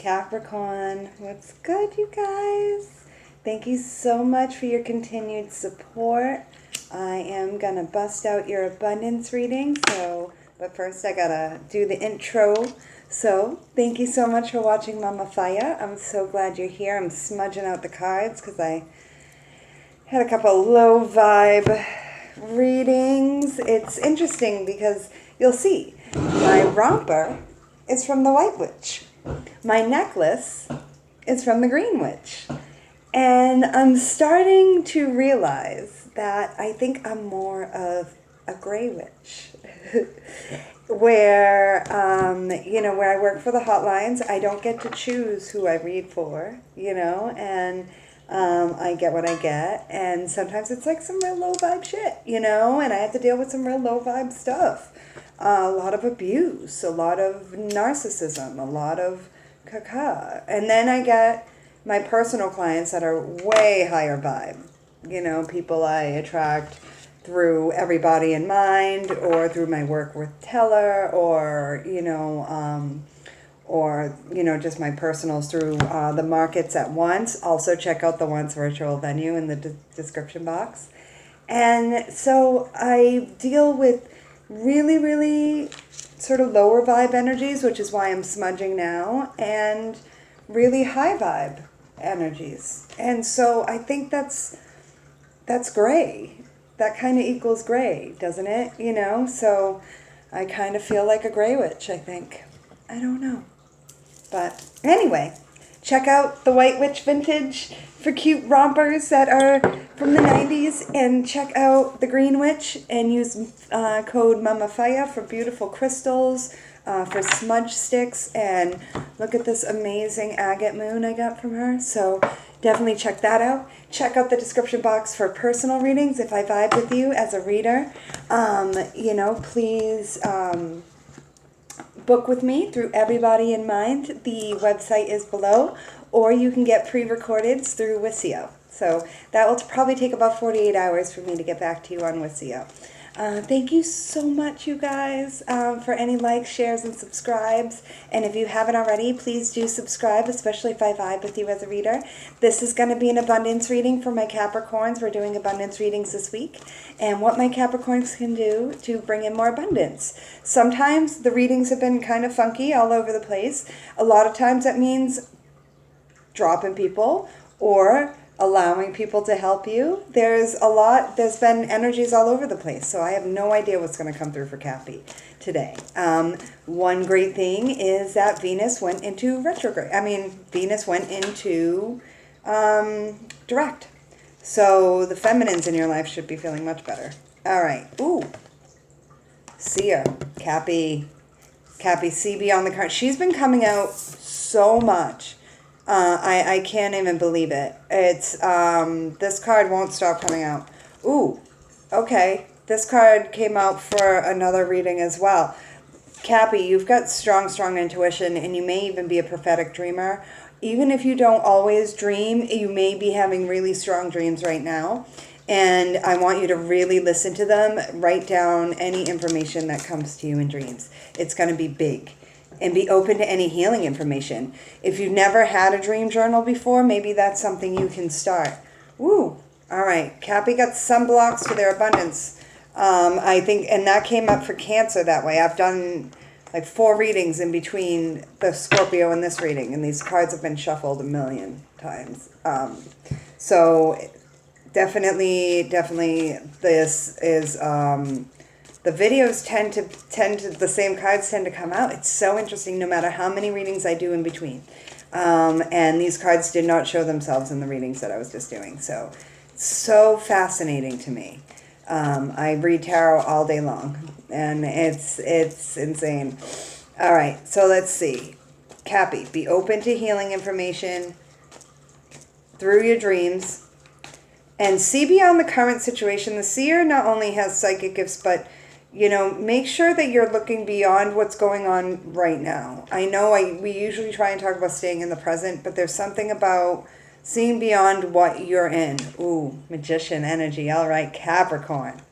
Capricorn, what's good, you guys? Thank you so much for your continued support. I am gonna bust out your abundance reading, but first I gotta do the intro. So, thank you so much for watching Mama Fire. I'm so glad you're here. I'm smudging out the cards because I had a couple low vibe readings. It's interesting because you'll see my romper is from the White Witch. My necklace is from the Green Witch. And I'm starting to realize that I think I'm more of a gray witch. where I work for the hotlines, I don't get to choose who I read for, and I get what I get. And sometimes it's like some real low vibe shit, and I have to deal with some real low vibe stuff. A lot of abuse, a lot of narcissism, a lot of caca. And then I get my personal clients that are way higher vibe. People I attract through Everybody in Mind or through my work with Teller or just my personals through the markets at Once. Also check out the Once virtual venue in the description box. And so I deal with really, really sort of lower vibe energies, which is why I'm smudging now, and really high vibe energies. And so I think that's gray. That kind of equals gray, doesn't it? So I kind of feel like a gray witch, I think. I don't know. But anyway, check out the White Witch Vintage for cute rompers that are from the 90s, and check out the Green Witch and use code MAMAFIA for beautiful crystals, for smudge sticks, and look at this amazing agate moon I got from her. So definitely check that out. Check out the description box for personal readings if I vibe with you as a reader. Please book with me through Everybody in Mind. The website is below, or you can get pre-recordeds through Wisio. So that will probably take about 48 hours for me to get back to you on Wisio. Thank you so much, you guys, for any likes, shares, and subscribes. And if you haven't already, please do subscribe, especially if I vibe with you as a reader. This is going to be an abundance reading for my Capricorns. We're doing abundance readings this week, and what my Capricorns can do to bring in more abundance. Sometimes the readings have been kind of funky all over the place. A lot of times that means dropping people or allowing people to help you. There's been energies all over the place, so I have no idea what's going to come through for Cappy today. One great thing is that Venus went into retrograde. Venus went into direct. So the feminines in your life should be feeling much better. All right. Ooh. Seer. Cappy CB on the card. She's been coming out so much. I can't even believe it. It's, this card won't stop coming out. Ooh, okay. This card came out for another reading as well. Cappy, you've got strong intuition, and you may even be a prophetic dreamer. Even if you don't always dream, you may be having really strong dreams right now. And I want you to really listen to them. Write down any information that comes to you in dreams. It's going to be big. And be open to any healing information. If you've never had a dream journal before, maybe that's something you can start. Woo! All right. Cappy got some blocks to their abundance. I think, and that came up for Cancer that way. I've done like 4 readings in between the Scorpio and this reading, and these cards have been shuffled a million times. So definitely, this is... the videos tend to the same cards tend to come out. It's so interesting no matter how many readings I do in between. And these cards did not show themselves in the readings that I was just doing. So fascinating to me. I read tarot all day long, and it's insane. All right, so let's see. Cappy, be open to healing information through your dreams. And see beyond the current situation. The seer not only has psychic gifts, but make sure that you're looking beyond what's going on right now. I know we usually try and talk about staying in the present, but there's something about seeing beyond what you're in. Ooh, magician energy. All right, Capricorn.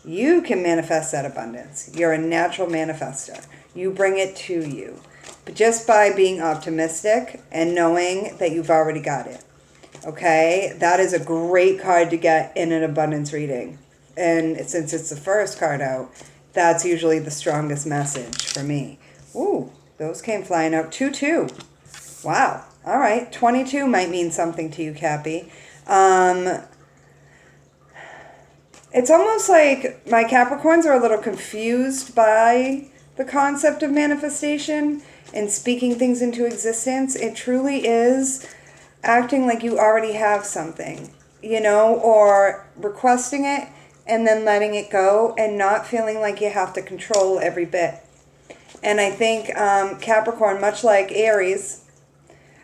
You can manifest that abundance. You're a natural manifester. You bring it to you. but just by being optimistic and knowing that you've already got it. Okay, that is a great card to get in an abundance reading. And since it's the first card out, that's usually the strongest message for me. Ooh, those came flying out. 2-2. Wow. All right. 22 might mean something to you, Cappy. It's almost like my Capricorns are a little confused by the concept of manifestation and speaking things into existence. It truly is acting like you already have something, or requesting it and then letting it go and not feeling like you have to control every bit. And I think Capricorn, much like Aries,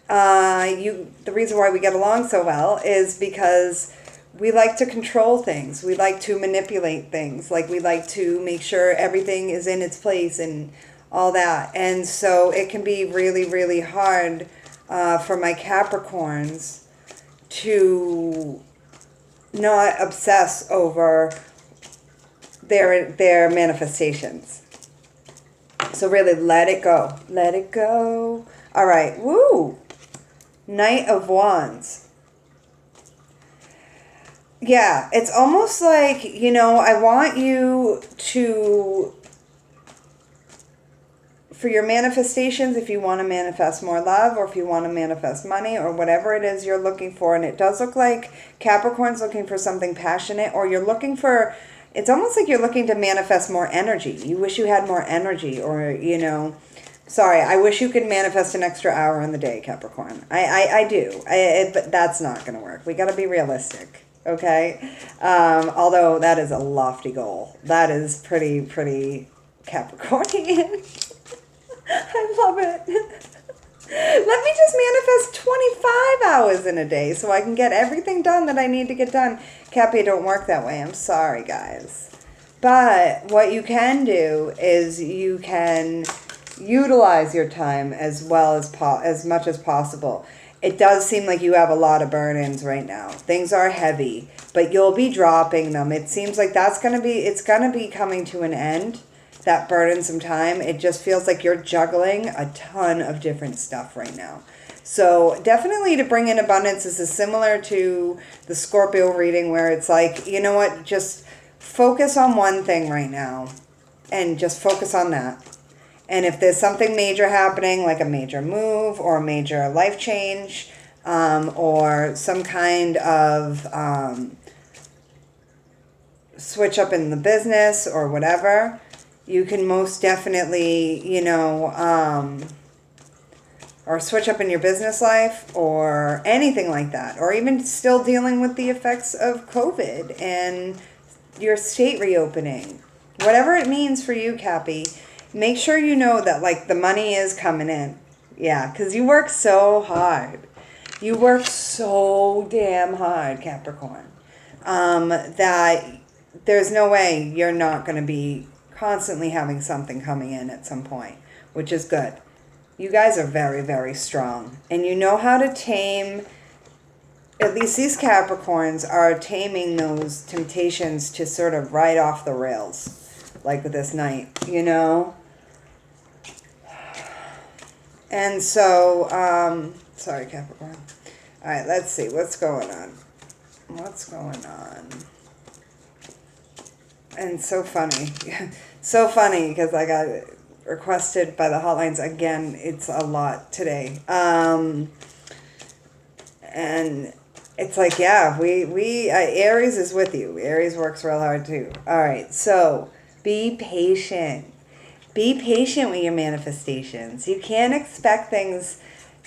the reason why we get along so well is because we like to control things. We like to manipulate things. Like, we like to make sure everything is in its place and all that. And so it can be really, really hard for my Capricorns to not obsess over their manifestations. So really let it go. Let it go. All right. Woo! Knight of Wands. Yeah, it's almost like, I want you to, for your manifestations, if you want to manifest more love or if you want to manifest money or whatever it is you're looking for, and it does look like Capricorn's looking for something passionate, or you're looking for, it's almost like you're looking to manifest more energy. You wish you had more energy, or, sorry, I wish you could manifest an extra hour in the day, Capricorn. I do, but that's not going to work. We got to be realistic, okay? Although that is a lofty goal. That is pretty Capricornian. I love it. Let me just manifest 25 hours in a day so I can get everything done that I need to get done. Cappy, it don't work that way. I'm sorry, guys. But what you can do is you can utilize your time as well as much as possible. It does seem like you have a lot of burn-ins right now. Things are heavy, but you'll be dropping them. It seems like it's going to be coming to an end. That burdensome time. It just feels like you're juggling a ton of different stuff right now. So definitely to bring in abundance, this is similar to the Scorpio reading where it's like, you know what, just focus on one thing right now and just focus on that. And if there's something major happening, like a major move or a major life change, or some kind of switch up in the business or whatever, you can most definitely, or switch up in your business life or anything like that. Or even still dealing with the effects of COVID and your state reopening. Whatever it means for you, Cappy, make sure you know that, like, the money is coming in. Yeah, because you work so hard. You work so damn hard, Capricorn, that there's no way you're not going to be constantly having something coming in at some point, which is good. You guys are very, very strong. And you know how to tame, at least these Capricorns are taming those temptations to sort of ride off the rails, like with this Knight, And so, sorry, Capricorn. All right, let's see. What's going on? And so funny. So funny because I got requested by the hotlines again. It's a lot today. And it's like, yeah, Aries is with you. Aries works real hard too. All right, so be patient. Be patient with your manifestations. You can't expect things,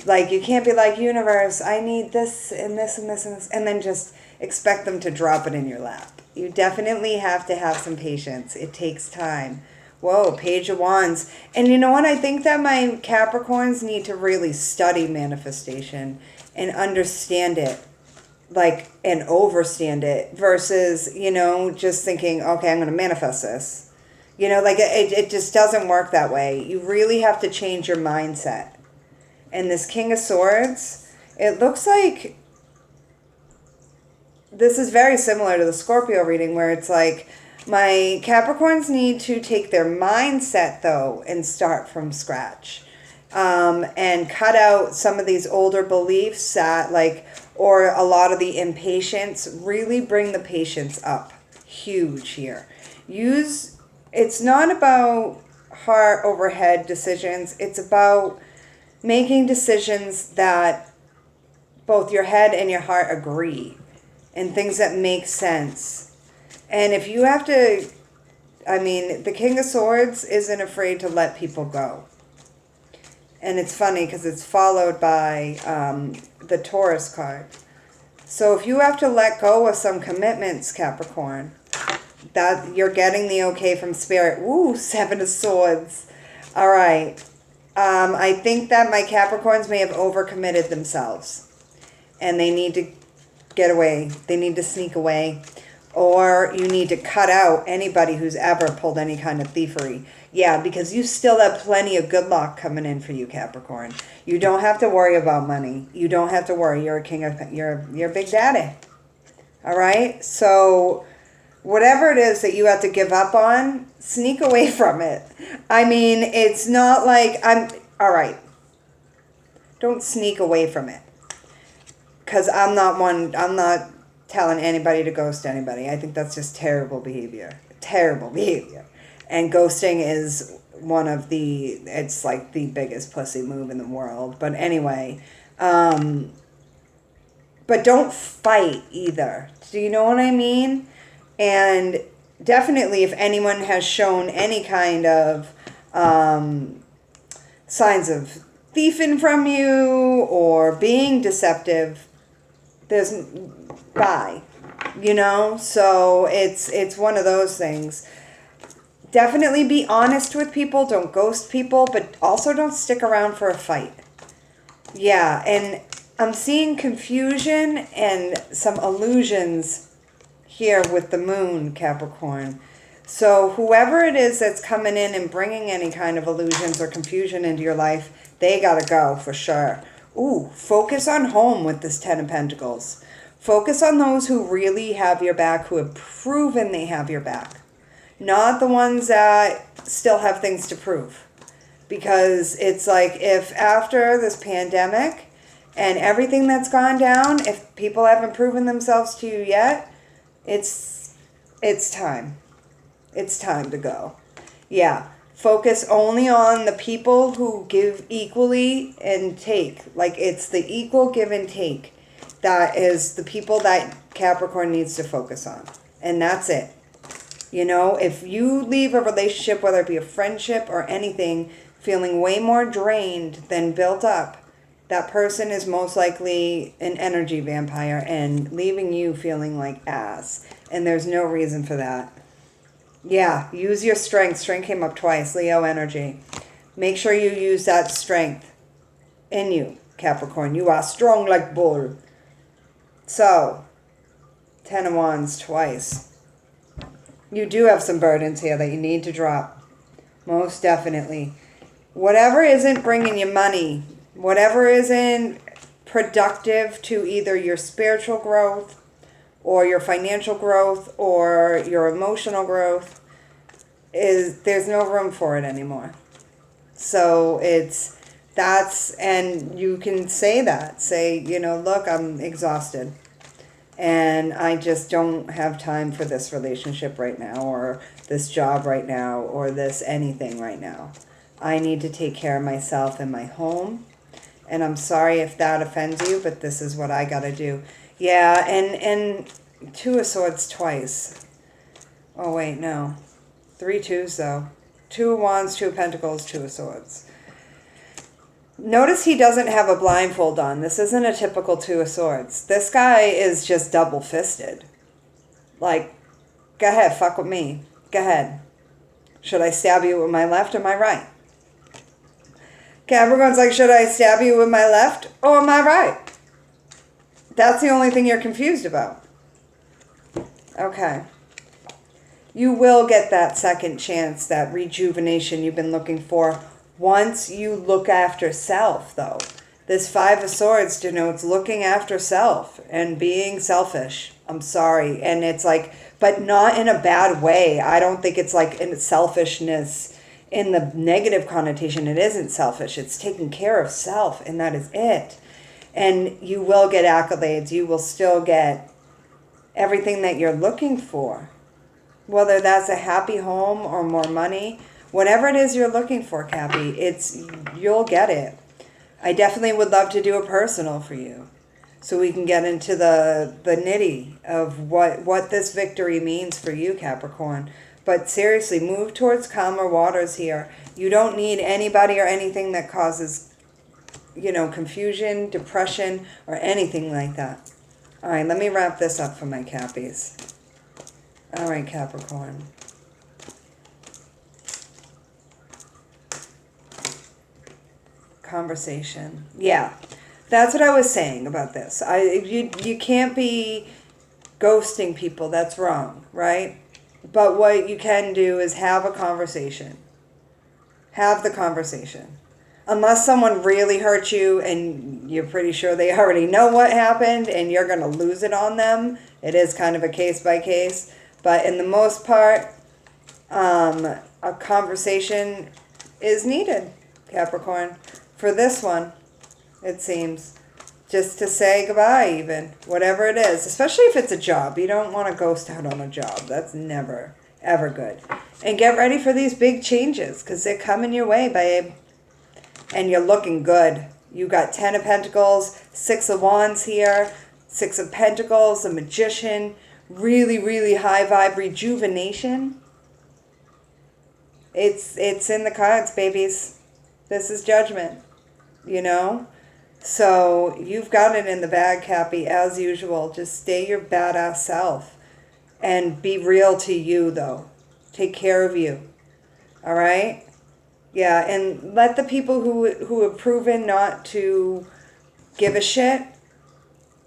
like, you can't be like, universe, I need this and this and this and this, and then just expect them to drop it in your lap. You definitely have to have some patience. It takes time. Whoa, Page of Wands. And you know what? I think that my Capricorns need to really study manifestation and understand it, like, and overstand it versus, just thinking, okay, I'm going to manifest this. It just doesn't work that way. You really have to change your mindset. And this King of Swords, it looks like this is very similar to the Scorpio reading where it's like, my Capricorns need to take their mindset, though, and start from scratch. and cut out some of these older beliefs that or a lot of the impatience. Really bring the patience up. Huge here. It's not about heart over head decisions. It's about making decisions that both your head and your heart agree, and things that make sense. And if you have to, the King of Swords isn't afraid to let people go. And it's funny because it's followed by the Taurus card. So if you have to let go of some commitments, Capricorn, that you're getting the okay from Spirit. Woo, 7 of Swords. All right. I think that my Capricorns may have overcommitted themselves. And they need to get away. They need to sneak away. Or you need to cut out anybody who's ever pulled any kind of thievery. Yeah, because you still have plenty of good luck coming in for you, Capricorn. You don't have to worry about money. You don't have to worry. You're a king of, you're Big Daddy. All right? So whatever it is that you have to give up on, sneak away from it. It's not like all right. Don't sneak away from it. Because I'm not telling anybody to ghost anybody. I think that's just terrible behavior. Terrible behavior. And ghosting is it's like the biggest pussy move in the world. But anyway, but don't fight either. Do you know what I mean? And definitely if anyone has shown any kind of signs of thieving from you or being deceptive, there's bye, so it's one of those things. Definitely be honest with people. Don't ghost people, but also don't stick around for a fight. Yeah, and I'm seeing confusion and some illusions here with the moon, Capricorn. So whoever it is that's coming in and bringing any kind of illusions or confusion into your life, they gotta go for sure. Ooh, focus on home with this 10 of Pentacles. Focus on those who really have your back, who have proven they have your back. Not the ones that still have things to prove. Because it's like if after this pandemic and everything that's gone down, if people haven't proven themselves to you yet, it's time. It's time to go. Yeah. Focus only on the people who give equally and take. Like it's the equal give and take. That is the people that Capricorn needs to focus on. And that's it. If you leave a relationship, whether it be a friendship or anything, feeling way more drained than built up, that person is most likely an energy vampire and leaving you feeling like ass. And there's no reason for that. Yeah, use your strength. Strength came up twice. Leo energy. Make sure you use that strength in you, Capricorn. You are strong like bull. So, 10 of Wands twice. You do have some burdens here that you need to drop. Most definitely. Whatever isn't bringing you money, whatever isn't productive to either your spiritual growth or your financial growth or your emotional growth, there's no room for it anymore. So and you can say that. Say, look, I'm exhausted. And I just don't have time for this relationship right now, or this job right now, or this anything right now. I need to take care of myself and my home. And I'm sorry if that offends you, but this is what I gotta do. Yeah, and 2 of Swords twice. Oh, wait, no. 3 twos, though. 2 of Wands, 2 of Pentacles, 2 of Swords. Notice he doesn't have a blindfold on. This isn't a typical 2 of Swords. This guy is just double-fisted. Like, go ahead, fuck with me. Go ahead. Should I stab you with my left or my right? Capricorn's like, should I stab you with my left or my right? That's the only thing you're confused about. Okay. You will get that second chance, that rejuvenation you've been looking for once you look after self, though. This 5 of Swords denotes looking after self and being selfish. I'm sorry. And it's like, but not in a bad way. I don't think it's like in selfishness in the negative connotation, it isn't selfish. It's taking care of self, and that is it. And you will get accolades. You will still get everything that you're looking for. Whether that's a happy home or more money, whatever it is you're looking for, Cappy, you'll get it. I definitely would love to do a personal for you, so we can get into the nitty of what this victory means for you, Capricorn. But seriously, move towards calmer waters here. You don't need anybody or anything that causes, confusion, depression, or anything like that. All right, let me wrap this up for my Cappies. All right, Capricorn. Conversation. Yeah, that's what I was saying about this. You can't be ghosting people. That's wrong, right? But what you can do is have a conversation. Have the conversation. Unless someone really hurt you and you're pretty sure they already know what happened and you're going to lose it on them, it is kind of a case by case. But in the most part, a conversation is needed, Capricorn. For this one, it seems. Just to say goodbye, even. Whatever it is. Especially if it's a job. You don't want to ghost out on a job. That's never, ever good. And get ready for these big changes, because they're coming your way, babe. And you're looking good. You got 10 of Pentacles, 6 of Wands here, 6 of Pentacles, a Magician, really, really high vibe rejuvenation. It's in the cards, babies. This is judgment, So you've got it in the bag, Cappy, as usual. Just stay your badass self. And be real to you, though. Take care of you. All right? Yeah, and let the people who have proven not to give a shit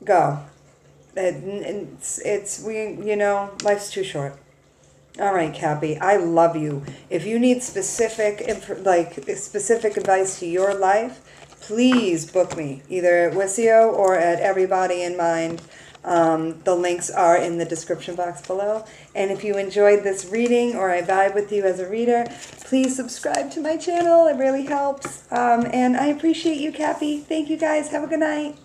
go. Life's too short. All right, Cappy, I love you. If you need specific advice to your life, please book me either at Wisio or at Everybody in Mind. The links are in the description box below. And if you enjoyed this reading or I vibe with you as a reader, please subscribe to my channel. It really helps. And I appreciate you, Cappy. Thank you, guys. Have a good night.